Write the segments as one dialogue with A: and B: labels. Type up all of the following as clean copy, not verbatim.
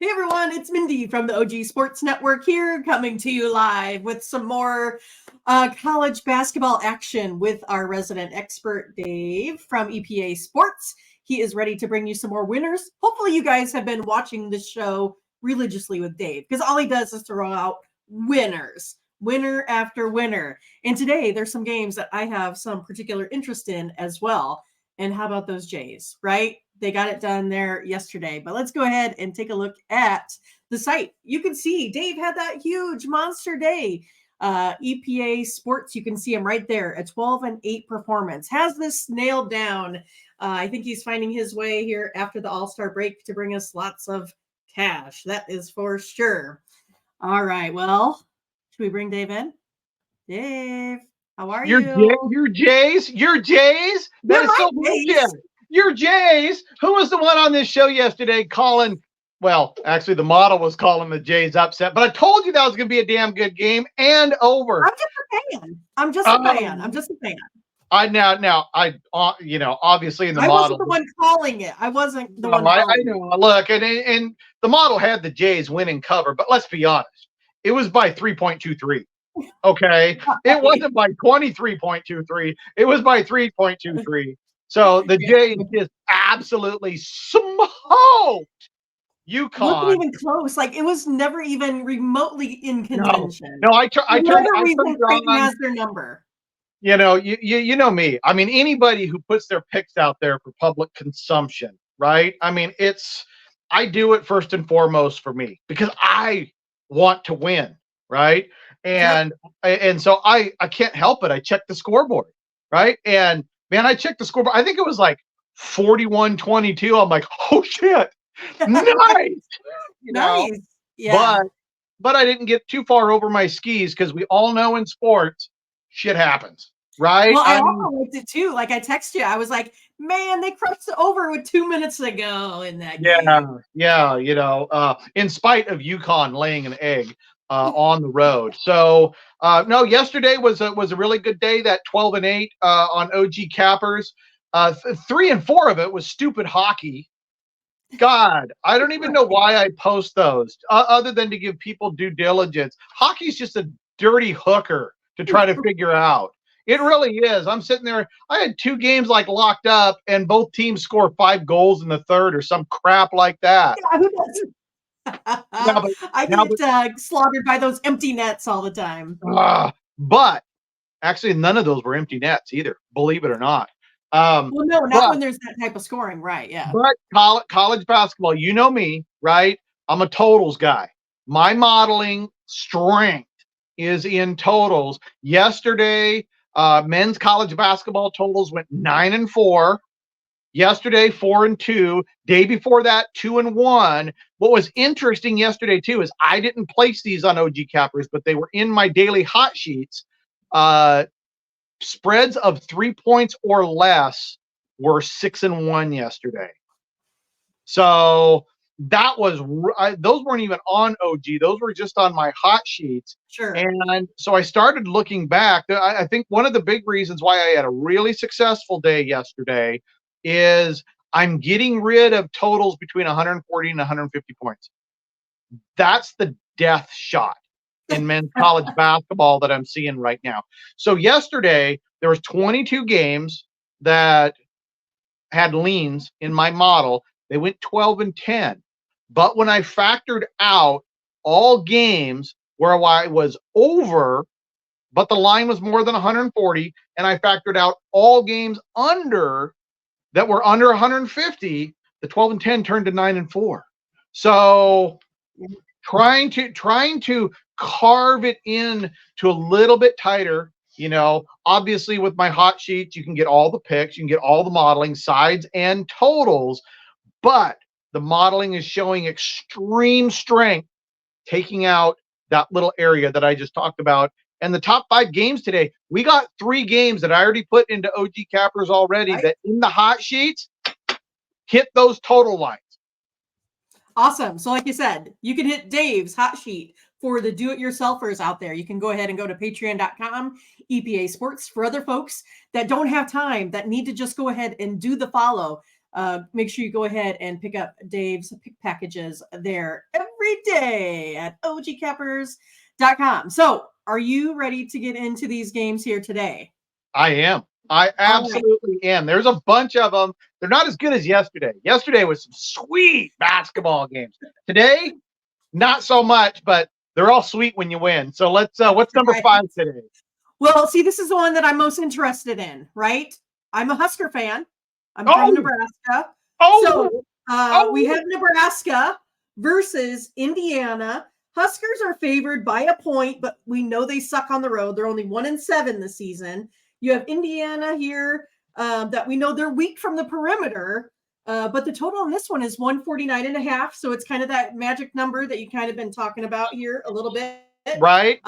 A: Hey everyone, it's Mindy from the OG Sports Network here, coming to you live with some more college basketball action with our resident expert, Dave from EPA Sports. He is ready to bring you some more winners. Hopefully you guys have been watching this show religiously with Dave, because all he does is throw out winners, winner after winner. And today there's some games that I have some particular interest in as well. And how about those Jays, right? They got it done there yesterday. But let's go ahead and take a look at the site. You can see Dave had that huge monster day. EPA Sports, you can see him right there, a 12-8 performance. Has this nailed down. I think he's finding his way here after the All-Star break to bring us lots of cash. That is for sure. All right, well, should we bring Dave in? Dave, how are you?
B: Your Jays? That is so bullshit. Your Jays? Who was the one on this show yesterday calling? Well, actually, the model was calling the Jays upset, but I told you that was going to be a damn good game and over.
A: I'm just a fan.
B: Obviously in the model.
A: I wasn't the one calling it. I wasn't the one calling
B: I know. Look, and the model had the Jays winning cover, but let's be honest. It was by 3.23. Okay. It wasn't by 23.23. It was by 3.23. So the Jays just absolutely smoked UConn.
A: It wasn't even close. Like, it was never even remotely in contention.
B: No, I turned
A: has their number.
B: You know me. I mean, anybody who puts their picks out there for public consumption, right? I mean, I do it first and foremost for me because I want to win, right? And so I can't help it. I check the scoreboard, right? And man, I checked the scoreboard. I think it was like 41-22. I'm like, oh shit, nice,
A: nice. Yeah.
B: But I didn't get too far over my skis because we all know in sports, shit happens, right?
A: Well, I also liked it too. Like, I texted you. I was like, man, they crossed over with 2 minutes to go in that game.
B: Yeah. In spite of UConn laying an egg on the road. So no, yesterday was a really good day. That 12-8 on OG Cappers. 3 and 4 of it was stupid hockey. God, I don't even know why I post those other than to give people due diligence. Hockey's just a dirty hooker to try to figure out. It really is. I'm sitting there. I had 2 games like locked up, and both teams score 5 goals in the third or some crap like that.
A: I get slaughtered by those empty nets all the time.
B: But actually, none of those were empty nets either, believe it or not.
A: Well, no, not when there's that type of scoring, right? Yeah.
B: But college basketball, you know me, right? I'm a totals guy. My modeling strength is in totals. Yesterday, men's college basketball totals went 9 and 4. Yesterday, 4 and 2. Day before that, 2 and 1. What was interesting yesterday too is I didn't place these on OG Cappers, but they were in my daily hot sheets. Spreads of 3 points or less were 6 and 1 yesterday. So that was those weren't even on OG. Those were just on my hot sheets.
A: Sure.
B: And so I started looking back. I think one of the big reasons why I had a really successful day yesterday is I'm getting rid of totals between 140 and 150 points. That's the death shot in men's college basketball that I'm seeing right now. So yesterday there was 22 games that had leans in my model. They went 12 and 10. But when I factored out all games where I was over, but the line was more than 140, and I factored out all games under that were under 150, the 12 and 10 turned to 9 and 4. So trying to carve it in to a little bit tighter, obviously with my hot sheets, you can get all the picks, you can get all the modeling sides and totals, but the modeling is showing extreme strength, taking out that little area that I just talked about. And the top 5 games today, we got 3 games that I already put into OG Cappers already, right, that in the hot sheets hit those total lines.
A: Awesome. So like you said, you can hit Dave's hot sheet for the do-it-yourselfers out there. You can go ahead and go to patreon.com, EPA Sports. For other folks that don't have time, that need to just go ahead and do the follow, Make sure you go ahead and pick up Dave's pick packages there every day at ogcappers.com. So, are you ready to get into these games here today?
B: I am. I absolutely am. There's a bunch of them. They're not as good as yesterday. Yesterday was some sweet basketball games. Today, not so much, but they're all sweet when you win. So what's number 5 today?
A: Well, see, this is the one that I'm most interested in, right? I'm a Husker fan. I'm from Nebraska. We have Nebraska versus Indiana. Huskers are favored by a point, but we know they suck on the road. They're only 1-7 this season. You have Indiana here that we know they're weak from the perimeter, but the total on this one is 149.5. So it's kind of that magic number that you kind of been talking about here a little bit.
B: Right.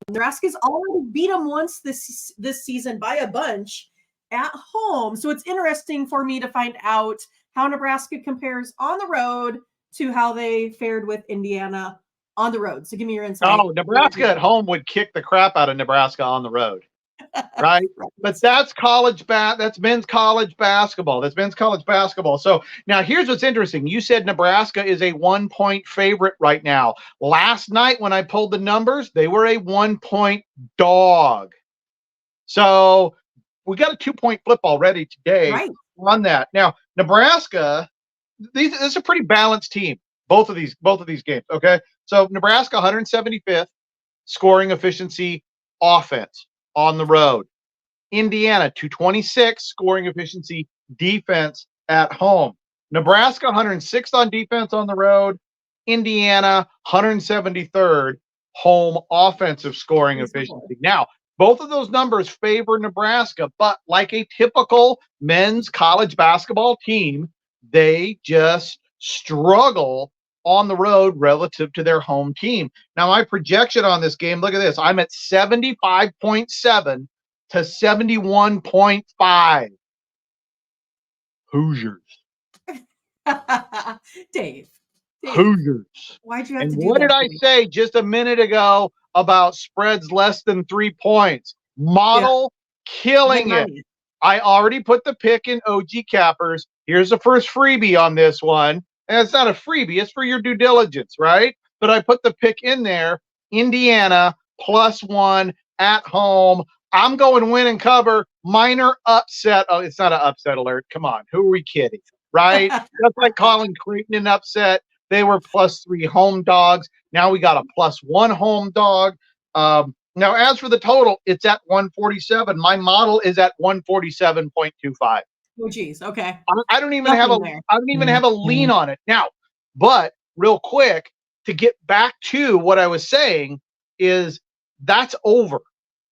A: Nebraska's already beat them once this season by a bunch at home. So it's interesting for me to find out how Nebraska compares on the road to how they fared with Indiana on the road. So give me your insight.
B: Oh, Nebraska at home would kick the crap out of Nebraska on the road. Right? But that's that's men's college basketball. That's men's college basketball. So now here's what's interesting. You said Nebraska is a 1-point favorite right now. Last night when I pulled the numbers, they were a 1-point dog. So we got a 2-point flip already today on that. Now, Nebraska, this is a pretty balanced team. Both of these games. Okay. So Nebraska 175th scoring efficiency offense on the road. Indiana 226 scoring efficiency defense at home. Nebraska 106th on defense on the road. Indiana 173rd home offensive scoring efficiency. Now, both of those numbers favor Nebraska, but like a typical men's college basketball team, they just struggle on the road relative to their home team. Now, my projection on this game, look at this. I'm at 75.7 to 71.5. Hoosiers.
A: Dave.
B: Hoosiers.
A: Why'd you have to do that?
B: What did I say just a minute ago about spreads less than 3 points? Model killing it. I already put the pick in OG Cappers. Here's the first freebie on this one. And it's not a freebie. It's for your due diligence, right? But I put the pick in there. Indiana +1 at home. I'm going win and cover. Minor upset. Oh, it's not an upset alert. Come on. Who are we kidding? Right? Just like calling Creighton an upset. They were +3 home dogs. Now we got a +1 home dog. Now, as for the total, it's at 147. My model is at 147.25.
A: Oh, geez. Okay.
B: I don't even have a lean on it now. But real quick, to get back to what I was saying is that's over,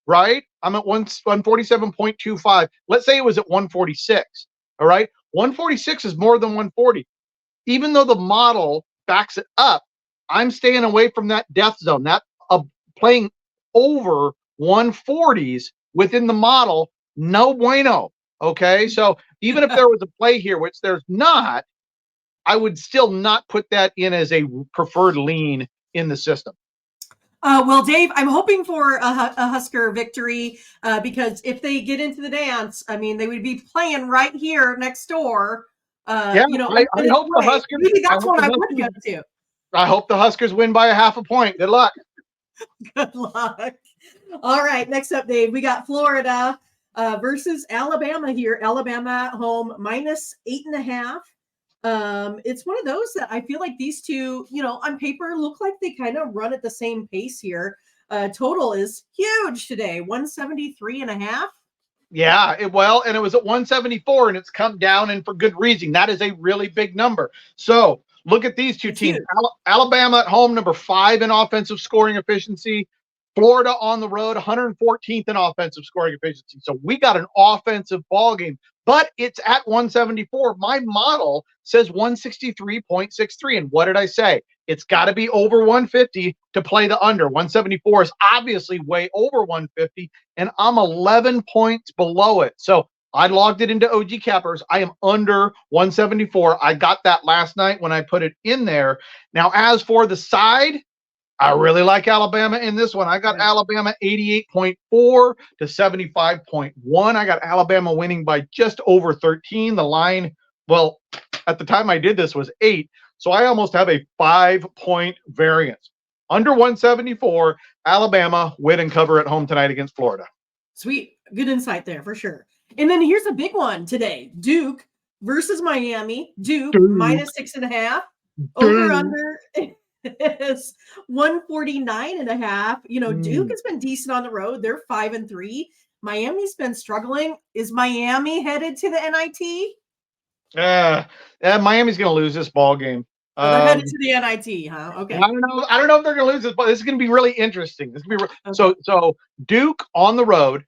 B: right? I'm at 147.25. Let's say it was at 146. All right. 146 is more than 140. Even though the model backs it up, I'm staying away from that death zone. That playing over 140s within the model, no bueno. Okay, so even if there was a play here, which there's not, I would still not put that in as a preferred lean in the system.
A: Well, Dave, I'm hoping for a Husker victory because if they get into the dance, I mean, they would be playing right here next door.
B: I hope the Huskers.
A: Maybe that's what I would go to.
B: I hope the Huskers win by a half a point. Good luck.
A: Good luck. All right, next up, Dave, we got Florida versus Alabama here. Alabama at home -8.5. It's one of those that I feel like these two, on paper look like they kind of run at the same pace here. Total is huge today, 173.5.
B: Yeah, and it was at 174 and it's come down, and for good reason. That is a really big number. So look at these two teams. Alabama at home, number 5 in offensive scoring efficiency. Florida on the road, 114th in offensive scoring efficiency. So we got an offensive ball game, but it's at 174. My model says 163.63. And what did I say? It's got to be over 150 to play the under. 174 is obviously way over 150, and I'm 11 points below it. So I logged it into OG Cappers. I am under 174. I got that last night when I put it in there. Now, as for the side, I really like Alabama in this one. I got Alabama 88.4 to 75.1. I got Alabama winning by just over 13. The line Well, at the time I did this was 8. So I almost have a 5-point variance. Under 174, Alabama win and cover at home tonight against Florida.
A: Sweet. Good insight there for sure. And then here's a big one today. Duke versus Miami. Duke minus 6.5. Over under is 149.5. You know, Duke has been decent on the road. They're 5-3. Miami's been struggling. Is Miami headed to the NIT?
B: Miami's going to lose this ball game.
A: So they're headed to the NIT, huh? Okay.
B: I don't know if they're going to lose this, but this is going to be really interesting. This is going to be so Duke on the road,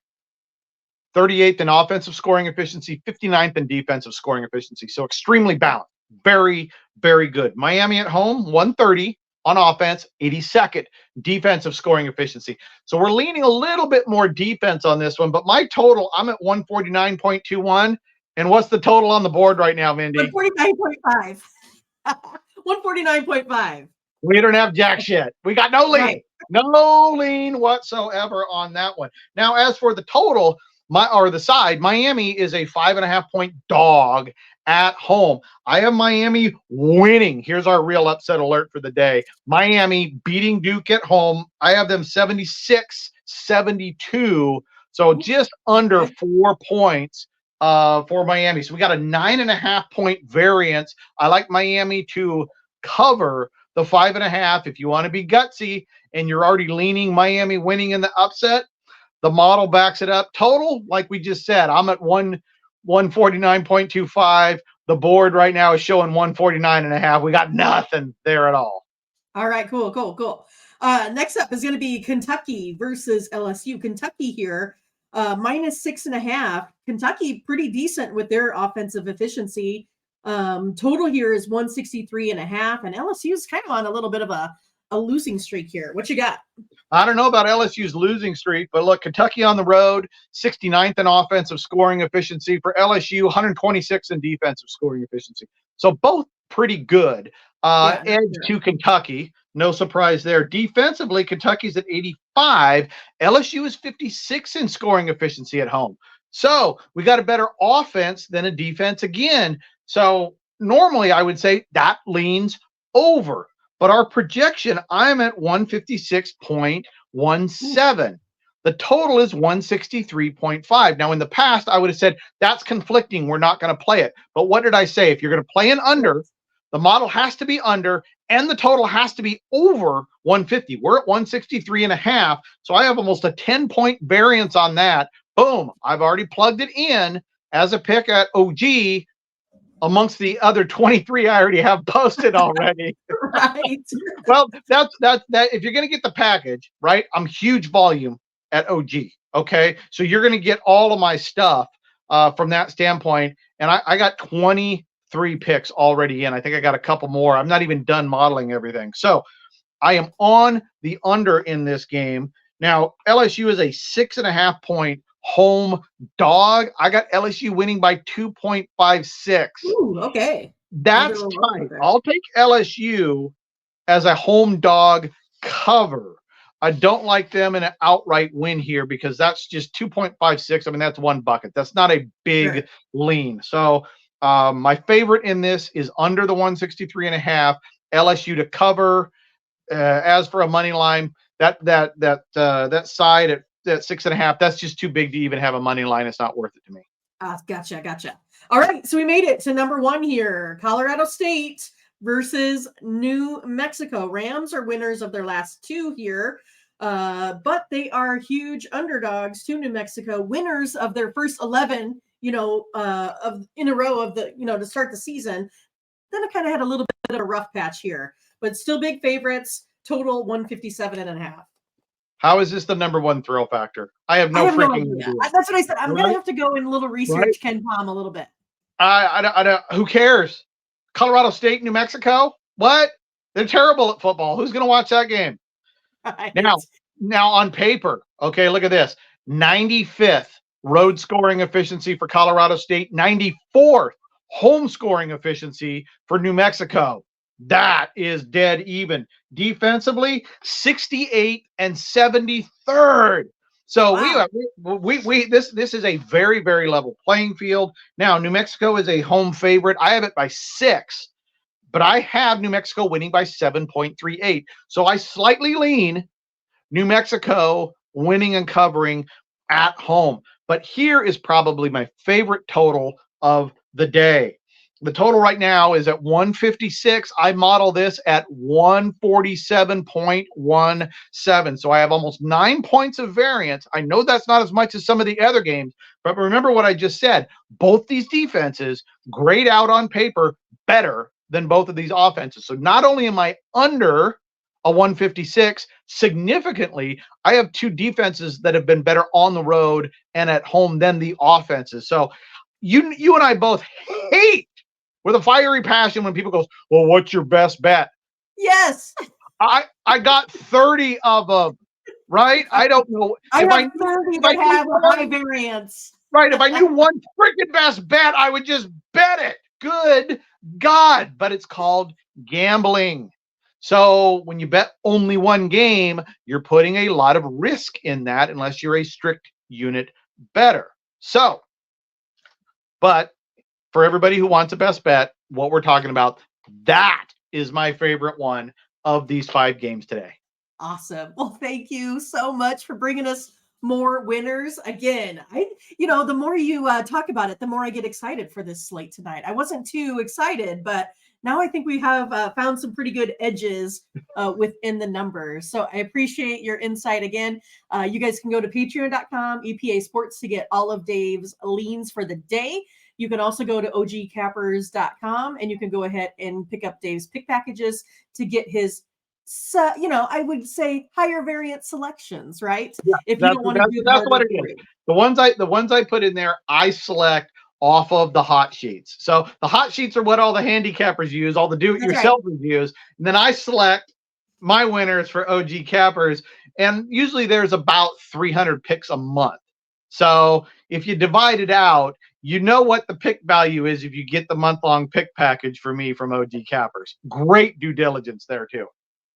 B: 38th in offensive scoring efficiency, 59th in defensive scoring efficiency. So extremely balanced. Very, very good. Miami at home, 130 on offense, 82nd defensive scoring efficiency. So we're leaning a little bit more defense on this one, but my total, I'm at 149.21. And what's the total on the board right now, Mindy?
A: 149.5. 149.5.
B: We don't have jack shit. We got no lean. Right. No lean whatsoever on that one. Now, as for the total, the side, Miami is a 5.5-point dog at home. I have Miami winning. Here's our real upset alert for the day. Miami beating Duke at home. I have them 76-72. So just under 4 points for Miami. So we got a 9.5-point variance. I like Miami to cover the 5.5. If you want to be gutsy and you're already leaning Miami winning in the upset, the model backs it up. Total, like we just said, I'm at 149.25. The board right now is showing 149.5. We got nothing there at all.
A: All right, cool. Next up is going to be Kentucky versus LSU. Kentucky here, minus 6.5. Kentucky pretty decent with their offensive efficiency. Total here is 163.5, and LSU is kind of on a little bit of a losing streak here. What you got?
B: I don't know about LSU's losing streak, but look, Kentucky on the road, 69th in offensive scoring efficiency. For LSU, 126th in defensive scoring efficiency. So both pretty good. Edge to Kentucky. No surprise there. Defensively, Kentucky's at 85. LSU is 56 in scoring efficiency at home. So we got a better offense than a defense again. So normally I would say that leans over. But our projection, I'm at 156.17. The total is 163.5. Now, in the past, I would have said that's conflicting. We're not going to play it. But what did I say? If you're going to play an under, the model has to be under, and the total has to be over 150. We're at 163.5. So I have almost a 10-point variance on that. Boom. I've already plugged it in as a pick at OG. Amongst the other 23 I already have posted already.
A: Right.
B: Well, that's that. If you're going to get the package, right, I'm huge volume at OG. Okay. So you're going to get all of my stuff from that standpoint. And I got 23 picks already in. I think I got a couple more. I'm not even done modeling everything. So I am on the under in this game. Now, LSU is a 6.5-point home dog. I got LSU winning by 2.56.
A: Ooh, okay.
B: That's tight. I'll take LSU as a home dog cover. I don't like them in an outright win here because that's just 2.56. I mean, that's one bucket. That's not a big lean. So my favorite in this is under the 163.5. LSU to cover. As for a money line, that side at 6.5, that's just too big to even have a money line. It's not worth it to me.
A: Gotcha. All right, so we made it to number 1 here. Colorado State versus New Mexico. Rams are winners of their last 2 here, but they are huge underdogs to New Mexico. Winners of their first 11, in a row of the, to start the season. Then it kind of had a little bit of a rough patch here, but still big favorites. Total 157.5.
B: How is this the number 1 thrill factor? I have no freaking idea.
A: That's what I said. I'm going to have to go in a little research, Ken Palm, a little bit.
B: I don't. Who cares? Colorado State, New Mexico? What? They're terrible at football. Who's going to watch that game? Right. Now on paper, okay, look at this. 95th road scoring efficiency for Colorado State. 94th home scoring efficiency for New Mexico. That is dead even. Defensively, 68th and 73rd. So
A: Wow.
B: this is a very, very level playing field. Now, New Mexico is a home favorite. I have it by 6, but I have New Mexico winning by 7.38. So I slightly lean New Mexico winning and covering at home. But here is probably my favorite total of the day. The total right now is at 156. I model this at 147.17. So I have almost 9 points of variance. I know that's not as much as some of the other games, but remember what I just said. Both these defenses grade out on paper better than both of these offenses. So not only am I under a 156, significantly, I have 2 defenses that have been better on the road and at home than the offenses. So you and I both hate with a fiery passion when people goes, well, what's your best bet?
A: Yes.
B: I got 30 of them, right? I don't know.
A: I
B: If
A: have 30 that have a high variance.
B: Right. If I knew one freaking best bet, I would just bet it. Good God. But it's called gambling. So when you bet only one game, you're putting a lot of risk in that unless you're a strict unit better. So, but for everybody who wants a best bet, what we're talking about, that is my favorite one of these 5 games today.
A: Awesome. Well, thank you so much for bringing us more winners. Again, the more you talk about it, the more I get excited for this slate tonight. I wasn't too excited, but now I think we have found some pretty good edges within the numbers. So I appreciate your insight again. You guys can go to patreon.com, EPA Sports, to get all of Dave's leans for the day. You can also go to ogcappers.com and you can go ahead and pick up Dave's pick packages to get his I would say higher variant selections, right?
B: Yeah,
A: if you don't want to do
B: that's what it is. The ones I put in there, I select off of the hot sheets. So the hot sheets are what all the handicappers use, all the do-it-yourselfers use, and then I select my winners for OG Cappers, and usually there's about 300 picks a month. So if you divide it out, you know what the pick value is if you get the month-long pick package for me from OG Cappers. Great due diligence there too.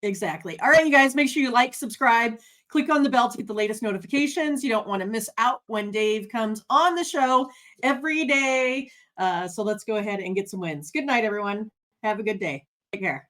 A: Exactly. All right, you guys, make sure you like, subscribe, click on the bell to get the latest notifications. You don't want to miss out when Dave comes on the show every day. So let's go ahead and get some wins. Good night, everyone. Have a good day. Take care.